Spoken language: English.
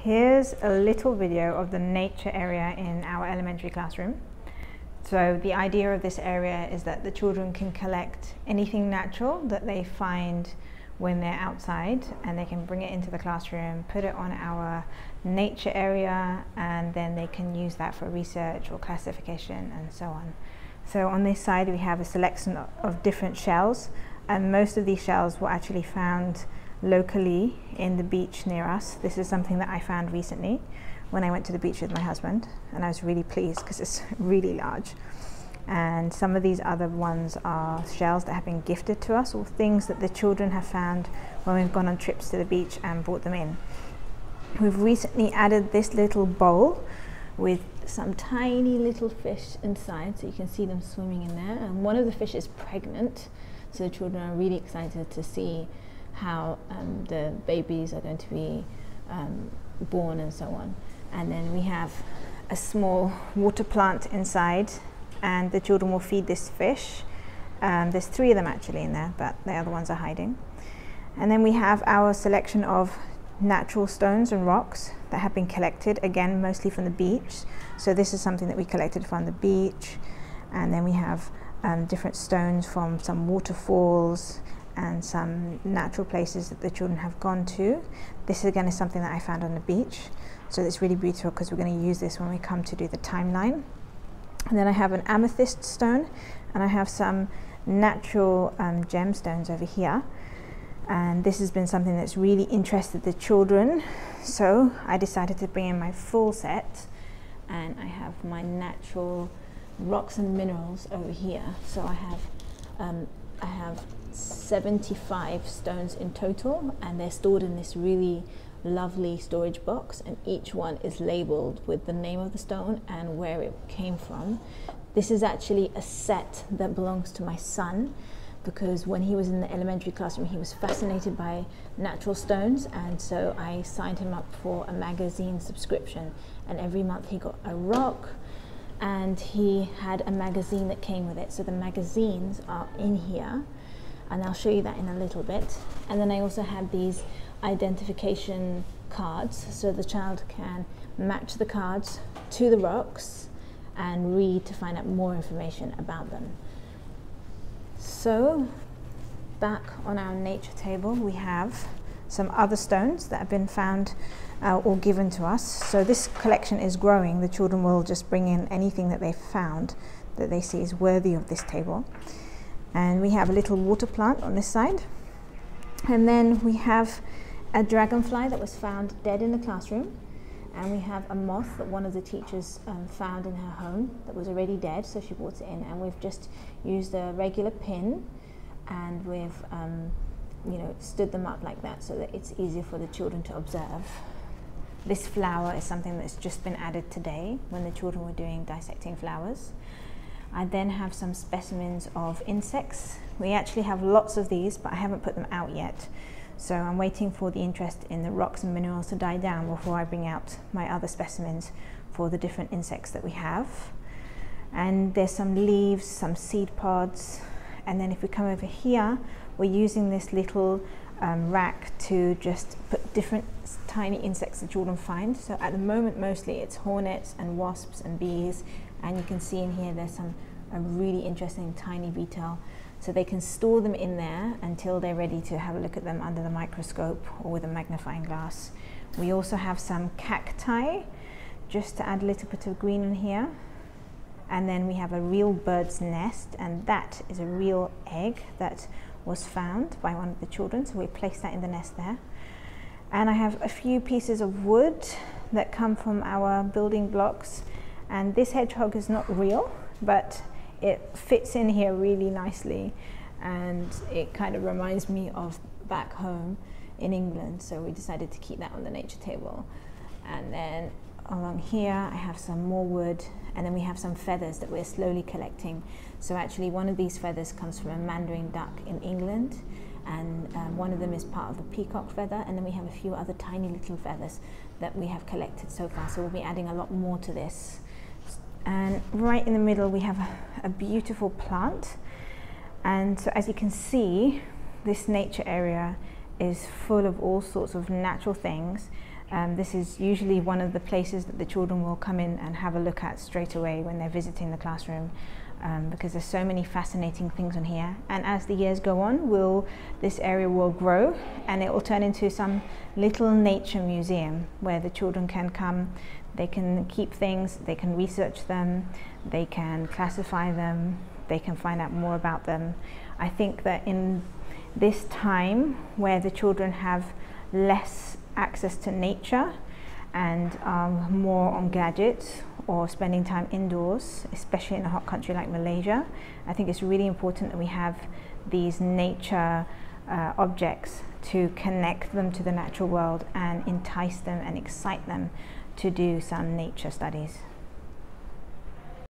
Here's a little video of the nature area in our elementary classroom. So the idea of this area is that the children can collect anything natural that they find when they're outside, and they can bring it into the classroom, put it on our nature area, and then they can use that for research or classification and so on. So on this side we have a selection of different shells, and most of these shells were actually found locally in the beach near us. This is something that I found recently when I went to the beach with my husband, and I was really pleased because it's really large. And some of these other ones are shells that have been gifted to us, or things that the children have found when we've gone on trips to the beach and brought them in. We've recently added this little bowl with some tiny little fish inside, so you can see them swimming in there, and one of the fish is pregnant, so the children are really excited to see how the babies are going to be born and so on. And then we have a small water plant inside, and the children will feed this fish. There's 3 of them actually in there, but the other ones are hiding. And then we have our selection of natural stones and rocks that have been collected, again mostly from the beach. So this is something that we collected from the beach. And then we have different stones from some waterfalls and some natural places that the children have gone to. This again is something that I found on the beach, so it's really beautiful because we're going to use this when we come to do the timeline. And then I have an amethyst stone, and I have some natural gemstones over here, and this has been something that's really interested the children, so I decided to bring in my full set, and I have my natural rocks and minerals over here. So I have 75 stones in total, and they're stored in this really lovely storage box, and each one is labeled with the name of the stone and where it came from. This is actually a set that belongs to my son, because when he was in the elementary classroom he was fascinated by natural stones, and so I signed him up for a magazine subscription, and every month he got a rock and he had a magazine that came with it. So the magazines are in here, and I'll show you that in a little bit. And then I also have these identification cards, so the child can match the cards to the rocks and read to find out more information about them. So back on our nature table we have some other stones that have been found or given to us. So this collection is growing. The children will just bring in anything that they've found that they see is worthy of this table. And we have a little water plant on this side, and then we have a dragonfly that was found dead in the classroom, and we have a moth that one of the teachers found in her home that was already dead, so she brought it in, and we've just used a regular pin, and we've stood them up like that so that it's easier for the children to observe. This flower is something that's just been added today when the children were doing dissecting flowers. I then have some specimens of insects. We actually have lots of these, but I haven't put them out yet. So I'm waiting for the interest in the rocks and minerals to die down before I bring out my other specimens for the different insects that we have. And there's some leaves, some seed pods. And then if we come over here, we're using this little rack to just put different tiny insects the children find. So at the moment mostly it's hornets and wasps and bees, and you can see in here there's a really interesting tiny beetle, so they can store them in there until they're ready to have a look at them under the microscope or with a magnifying glass. We also have some cacti, just to add a little bit of green in here. And then we have a real bird's nest, and that is a real egg that was found by one of the children, so we placed that in the nest there. And I have a few pieces of wood that come from our building blocks, and this hedgehog is not real, but it fits in here really nicely, and it kind of reminds me of back home in England, so we decided to keep that on the nature table. And then along here I have some more wood, and then we have some feathers that we're slowly collecting. So actually one of these feathers comes from a mandarin duck in England, and one of them is part of the peacock feather, and then we have a few other tiny little feathers that we have collected so far, so we'll be adding a lot more to this. And right in the middle we have a beautiful plant, and so as you can see, this nature area is full of all sorts of natural things, This is usually one of the places that the children will come in and have a look at straight away when they're visiting the classroom, because there's so many fascinating things on here. And as the years go on, this area will grow and it will turn into some little nature museum where the children can come, they can keep things, they can research them, they can classify them, they can find out more about them. I think that in this time where the children have less access to nature and more on gadgets or spending time indoors, especially in a hot country like Malaysia, I think it's really important that we have these nature objects to connect them to the natural world and entice them and excite them to do some nature studies.